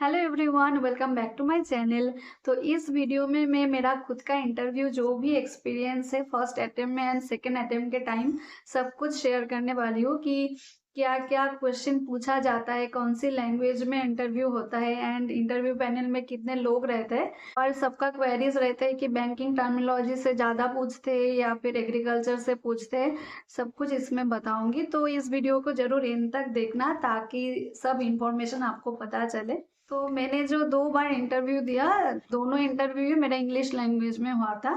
Hello everyone, welcome back to my channel. तो इस video में मैं मेरा खुद का इंटरव्यू जो भी एक्सपीरियंस है फर्स्ट अटेम्प्ट में एंड सेकंड अटेम्प्ट के टाइम सब कुछ शेयर करने वाली हूँ कि क्या क्या क्वेश्चन पूछा जाता है, कौन सी लैंग्वेज में इंटरव्यू होता है एंड इंटरव्यू पैनल में कितने लोग रहते हैं और सबका क्वेरीज रहता है कि बैंकिंग टर्मिनोलॉजी से ज़्यादा पूछते हैं या फिर एग्रीकल्चर से पूछते हैं। सब कुछ इसमें बताऊंगी, तो इस वीडियो को जरूर एंड तक देखना ताकि सब इंफॉर्मेशन आपको पता चले। तो मैंने जो 2 बार इंटरव्यू दिया, दोनों इंटरव्यू मेरा इंग्लिश लैंग्वेज में हुआ था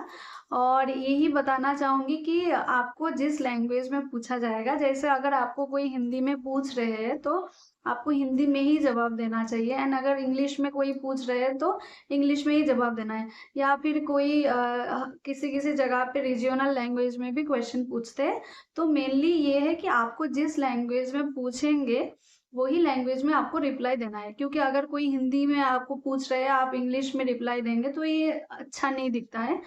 और यही बताना चाहूँगी कि आपको जिस लैंग्वेज में पूछा जाएगा, जैसे अगर आपको कोई हिंदी में पूछ रहे हैं तो आपको हिंदी में ही जवाब देना चाहिए एंड अगर इंग्लिश में कोई पूछ रहे हैं तो इंग्लिश में ही जवाब देना है। या फिर कोई किसी किसी जगह पे रीजनल लैंग्वेज में भी क्वेश्चन पूछते हैं। तो मेनली ये है कि आपको जिस लैंग्वेज में पूछेंगे वही लैंग्वेज में आपको रिप्लाई देना है, क्योंकि अगर कोई हिंदी में आपको पूछ रहे हैं आप इंग्लिश में रिप्लाई देंगे तो ये अच्छा नहीं दिखता है।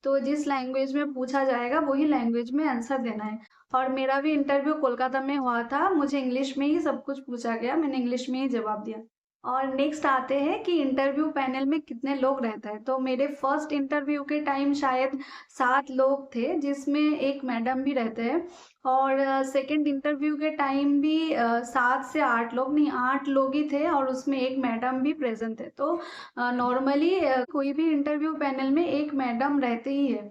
तो जिस लैंग्वेज में पूछा जाएगा वही लैंग्वेज में आंसर देना है। और मेरा भी इंटरव्यू कोलकाता में हुआ था, मुझे इंग्लिश में ही सब कुछ पूछा गया, मैंने इंग्लिश में ही जवाब दिया। और नेक्स्ट आते हैं कि इंटरव्यू पैनल में कितने लोग रहते हैं। तो मेरे फर्स्ट इंटरव्यू के टाइम शायद 7 लोग थे, जिसमें एक मैडम भी रहते हैं। और सेकंड इंटरव्यू के टाइम भी 7 से 8 लोग नहीं, 8 लोग ही थे और उसमें एक मैडम भी प्रेजेंट थे। तो नॉर्मली कोई भी इंटरव्यू पैनल में एक मैडम रहते ही है।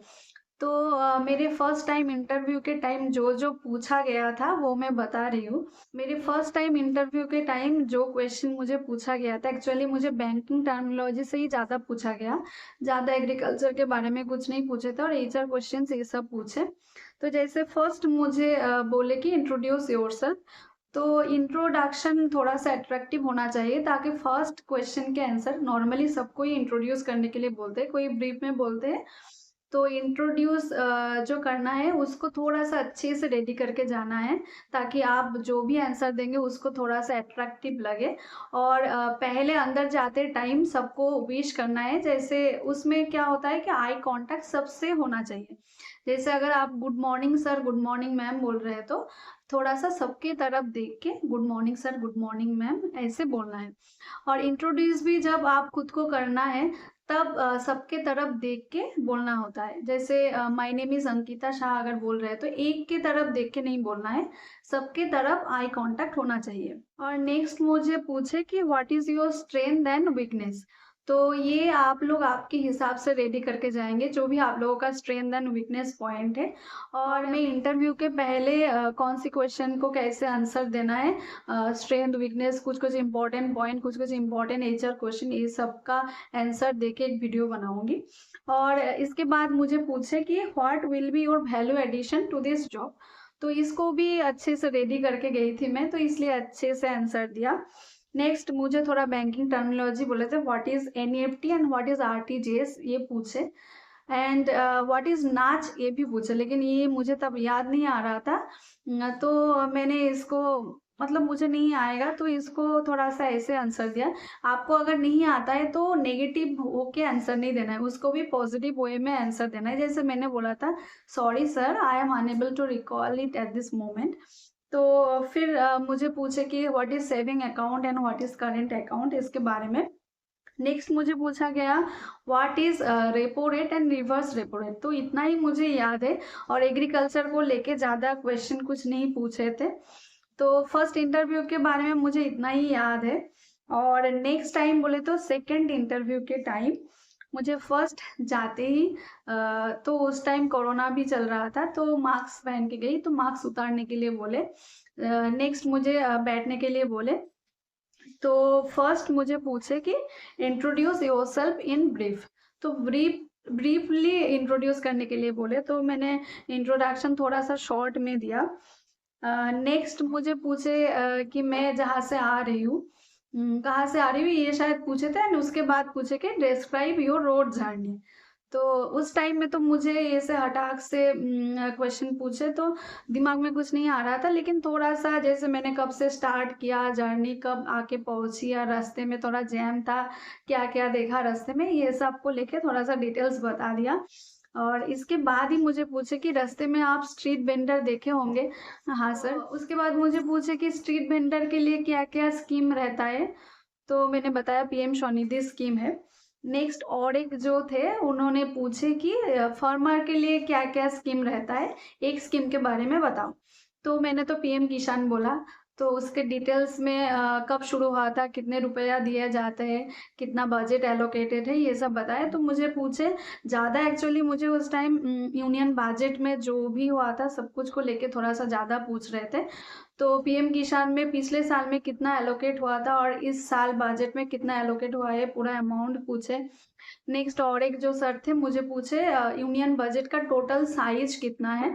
तो मेरे फर्स्ट टाइम इंटरव्यू के टाइम जो जो पूछा गया था वो मैं बता रही हूँ। मेरे फर्स्ट टाइम इंटरव्यू के टाइम जो क्वेश्चन मुझे पूछा गया था, एक्चुअली मुझे बैंकिंग टर्मिनोलॉजी से ही ज़्यादा पूछा गया। ज़्यादा एग्रीकल्चर के बारे में कुछ नहीं पूछे थे और एचआर क्वेश्चन ये सब पूछे। तो जैसे फर्स्ट मुझे बोले कि इंट्रोड्यूस योरसेल्फ। तो इंट्रोडक्शन थोड़ा सा अट्रैक्टिव होना चाहिए ताकि फर्स्ट क्वेश्चन के आंसर, नॉर्मली सबको ही इंट्रोड्यूस करने के लिए बोलते हैं, कोई ब्रीफ में बोलते हैं। तो इंट्रोड्यूस जो करना है उसको थोड़ा सा अच्छे से रेडी करके जाना है ताकि आप जो भी आंसर देंगे उसको थोड़ा सा अट्रैक्टिव लगे। और पहले अंदर जाते टाइम सबको विश करना है। जैसे उसमें क्या होता है कि आई कांटेक्ट सबसे होना चाहिए। जैसे अगर आप good morning sir, good morning ma'am बोल रहे हैं तो थोड़ा सा सबके तरफ देख के good morning sir, good morning ma'am ऐसे बोलना है। और इंट्रोड्यूस भी जब आप खुद को करना है तब सबके तरफ देख के बोलना होता है। जैसे my name is Ankita Shah अगर बोल रहे हैं तो एक के तरफ देख के नहीं बोलना है, सबके तरफ आई कांटेक्ट होना चाहिए। और नेक्स्ट मुझे पूछे कि what is your strength and weakness. तो ये आप लोग आपके हिसाब से रेडी करके जाएंगे जो भी आप लोगों का स्ट्रेंथ एंड वीकनेस पॉइंट है। और मैं इंटरव्यू के पहले कौन सी क्वेश्चन को कैसे आंसर देना है, स्ट्रेंथ वीकनेस, कुछ कुछ इंपॉर्टेंट पॉइंट, कुछ कुछ इंपॉर्टेंट एचआर क्वेश्चन, ये सब का आंसर देके एक वीडियो बनाऊंगी। और इसके बाद मुझे पूछे कि what will be your value addition to this job. तो इसको भी अच्छे से रेडी करके गई थी मैं, तो इसलिए अच्छे से आंसर दिया। नेक्स्ट मुझे थोड़ा बैंकिंग टर्मिनोलॉजी बोले थे, what is NEFT and what is RTGS ये पूछे। एंड व्हाट इज नाच ये भी पूछे, लेकिन ये मुझे तब याद नहीं आ रहा था। तो मैंने इसको, मतलब मुझे नहीं आएगा तो इसको थोड़ा सा ऐसे आंसर दिया। आपको अगर नहीं आता है तो नेगेटिव होके आंसर नहीं देना है, उसको भी पॉजिटिव वे में आंसर देना है। जैसे मैंने बोला था, sorry sir I am unable to recall it at this moment. तो फिर मुझे पूछे कि what is saving account and what is current account, इसके बारे में। नेक्स्ट मुझे पूछा गया what is repo rate and reverse repo rate. तो इतना ही मुझे याद है और एग्रीकल्चर को लेके ज़्यादा क्वेश्चन कुछ नहीं पूछे थे। तो फर्स्ट इंटरव्यू के बारे में मुझे इतना ही याद है। और नेक्स्ट टाइम बोले तो सेकंड इंटरव्यू के टाइम मुझे फर्स्ट जाते ही तो उस टाइम कोरोना भी चल रहा था, तो मास्क पहन के गई, तो मास्क उतारने के लिए बोले। नेक्स्ट मुझे बैठने के लिए बोले। तो फर्स्ट मुझे पूछे कि इंट्रोड्यूस योरसेल्फ इन ब्रीफ। तो ब्रीफली इंट्रोड्यूस करने के लिए बोले, तो मैंने इंट्रोडक्शन थोड़ा सा शॉर्ट में दिया। नेक्स्ट मुझे पूछे कि मैं जहाँ से आ रही हूँ, कहाँ से आ रही हूँ ये शायद पूछे थे। एंड उसके बाद पूछे कि डिस्क्राइब योर रोड जर्नी। तो उस टाइम में तो मुझे ऐसे हटाक से क्वेश्चन पूछे तो दिमाग में कुछ नहीं आ रहा था, लेकिन थोड़ा सा जैसे मैंने कब से स्टार्ट किया जर्नी, कब आके पहुंची, या रास्ते में थोड़ा जैम था, क्या क्या देखा रास्ते में, ये सब को लेके थोड़ा सा डिटेल्स बता दिया। और इसके बाद ही मुझे पूछे कि रास्ते में आप स्ट्रीट वेंडर देखे होंगे। हाँ सर। उसके बाद मुझे पूछे कि स्ट्रीट वेंडर के लिए क्या क्या स्कीम रहता है। तो मैंने बताया पीएम स्वनिधि स्कीम है। नेक्स्ट और एक जो थे उन्होंने पूछे कि फार्मर के लिए क्या-क्या स्कीम रहता है, एक स्कीम के बारे में बताओ। तो मैंने तो पीएम किसान बोला, तो उसके डिटेल्स में कब शुरू हुआ था, कितने रुपया दिए जाते हैं, कितना बजट एलोकेटेड है, ये सब बताया। तो मुझे पूछे ज़्यादा, एक्चुअली मुझे उस टाइम यूनियन बजट में जो भी हुआ था सब कुछ को लेके थोड़ा-सा ज़्यादा पूछ रहे थे। तो पीएम किसान में पिछले साल में कितना एलोकेट हुआ था और इस साल बजट में कितना एलोकेट हुआ है, पूरा अमाउंट पूछे। नेक्स्ट और एक जो सर थे मुझे पूछे यूनियन बजट का टोटल साइज कितना है,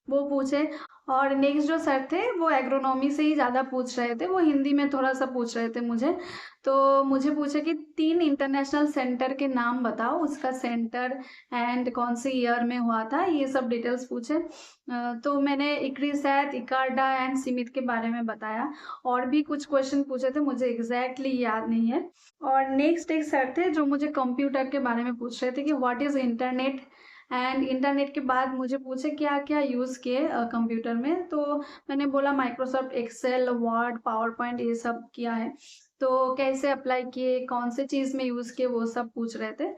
वो पूछे। और नेक्स्ट जो सर थे वो एग्रोनॉमी से ही ज़्यादा पूछ रहे थे, वो हिंदी में थोड़ा सा पूछ रहे थे मुझे। तो मुझे पूछे कि 3 इंटरनेशनल सेंटर के नाम बताओ, उसका सेंटर एंड कौन से ईयर में हुआ था, ये सब डिटेल्स पूछे। तो मैंने इक्रिसैट, इकार्डा एंड सीमित के बारे में बताया। और भी कुछ क्वेश्चन पूछे थे, मुझे एग्जैक्टली याद नहीं है। और नेक्स्ट एक सर थे जो मुझे कंप्यूटर के बारे में पूछ रहे थे कि what is internet. And internet के बाद मुझे पूछे क्या क्या यूज़ किए कंप्यूटर में। तो मैंने बोला Microsoft Excel, Word, PowerPoint ये सब किया है। तो कैसे अप्लाई किए, कौन से चीज़ में यूज़ किए, वो सब पूछ रहे थे।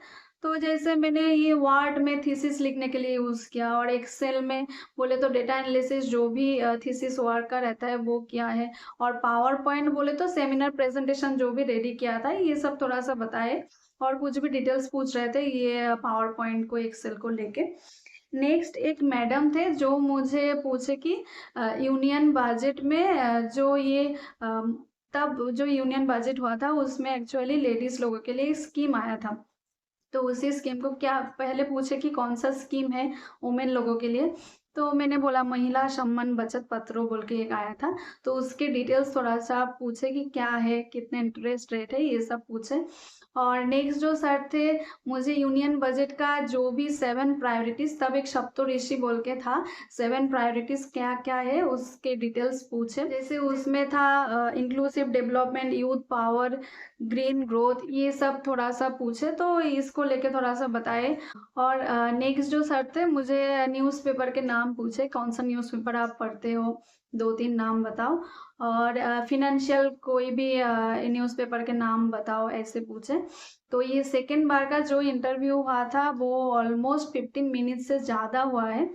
तो जैसे मैंने ये वर्ड में थीसिस लिखने के लिए यूज़ किया, और एक्सेल में बोले तो डेटा एनालिसिस जो भी थीसिस वर्क का रहता है वो किया है। और पावर पॉइंट बोले तो सेमिनार प्रेजेंटेशन जो भी रेडी किया था, ये सब थोड़ा सा बताए। और कुछ भी डिटेल्स पूछ रहे थे ये पावर पॉइंट को, एक्सेल को लेके। नेक्स्ट एक मैडम थे जो मुझे पूछे कि यूनियन बजट में जो ये तब जो यूनियन बजट हुआ था उसमें एक्चुअली लेडीज लोगों के लिए स्कीम आया था। तो उसी स्कीम को क्या, पहले पूछे कि कौन सा स्कीम है वुमेन लोगों के लिए। तो मैंने बोला महिला सम्मान बचत पत्रों बोल के एक आया था। तो उसके डिटेल्स थोड़ा सा पूछे कि क्या है, कितने इंटरेस्ट रेट है, ये सब पूछे। और नेक्स्ट जो सर थे मुझे यूनियन बजट का जो भी 7 प्रायोरिटीज, तब एक सप्तऋषि बोल के था, 7 प्रायोरिटीज क्या क्या है उसके डिटेल्स पूछे। जैसे उसमें था inclusive development, youth power, green growth, ये सब थोड़ा सा पूछे, तो इसको लेके थोड़ा सा बताए। और नेक्स्ट जो सर थे मुझे न्यूज़पेपर के नाम पूछे, कौन सा न्यूज़पेपर आप पढ़ते हो, 2-3 नाम बताओ। और फिनेंशियल कोई भी न्यूज़पेपर के नाम बताओ, ऐसे पूछे। तो ये सेकेंड बार का जो इंटरव्यू हुआ था वो ऑलमोस्ट 15 मिनट से ज़्यादा हुआ है।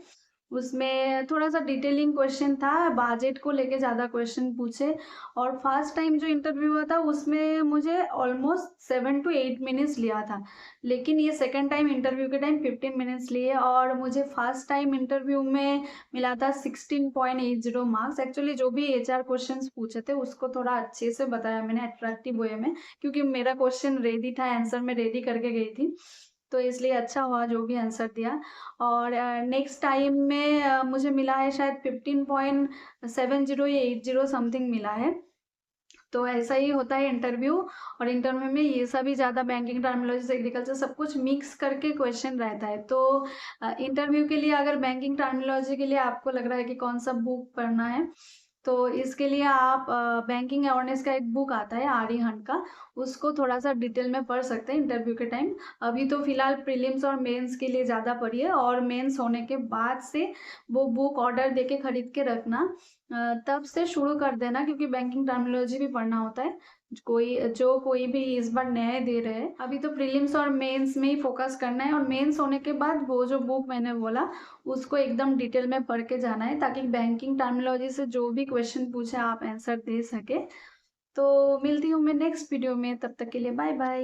उसमें थोड़ा सा डिटेलिंग क्वेश्चन था, बजट को लेके ज़्यादा क्वेश्चन पूछे। और फर्स्ट टाइम जो इंटरव्यू हुआ था उसमें मुझे ऑलमोस्ट 7 to 8 मिनट्स लिया था। लेकिन ये सेकंड टाइम इंटरव्यू के टाइम 15 मिनट्स लिए, और मुझे फर्स्ट टाइम इंटरव्यू में मिला था 16.80 मार्क्स। एक्चुअली जो भी एचआर क्वेश्चंस पूछे थे उसको थोड़ा अच्छे से बताया मैंने अट्रैक्टिव वे में, क्योंककि मेरा क्वेश्चन रेडी था, आंसर मैं रेडी करके गई थी। तो इसलिए अच्छा हुआ जो भी आंसर दिया। और नेक्स्ट टाइम में मुझे मिला है शायद 15.70 या 80 समथिंग मिला है। तो ऐसा ही होता है इंटरव्यू। और इंटरव्यू में ये सभी ज़्यादा बैंकिंग टर्मिनोलॉजी, एग्रीकल्चर सब कुछ मिक्स करके क्वेश्चन रहता है। तो इंटरव्यू के लिए अगर बैंकिंग टर्मिनोलॉजी के लिए आपको लग रहा है कि कौन सा बुक पढ़ना है, तो इसके लिए आप बैंकिंग अवेयरनेस का एक बुक आता है आर्यहंट का, उसको थोड़ा सा डिटेल में पढ़ सकते हैं इंटरव्यू के टाइम। अभी तो फिलहाल प्रीलिम्स और मेंस के लिए ज़्यादा पढ़िए, और मेंस होने के बाद से वो बुक ऑर्डर देके खरीद के रखना। तब से शुरू कर देना, क्योंकि बैंकिंग टर्मिनोलॉजी भी पढ़ना होता है। कोई भी इस बार नए दे रहे हैं, अभी तो प्रीलिम्स और मेंस में ही फोकस करना है। और मेंस होने के बाद वो जो बुक मैंने बोला उसको एकदम डिटेल में पढ़ के जाना है, ताकि बैंकिंग टर्मिनोलॉजी से जो भी क्वेश्चन पूछे आप आंसर दे सके। तो मिलती हूँ मैं नेक्स्ट वीडियो में, तब तक के लिए बाय बाय।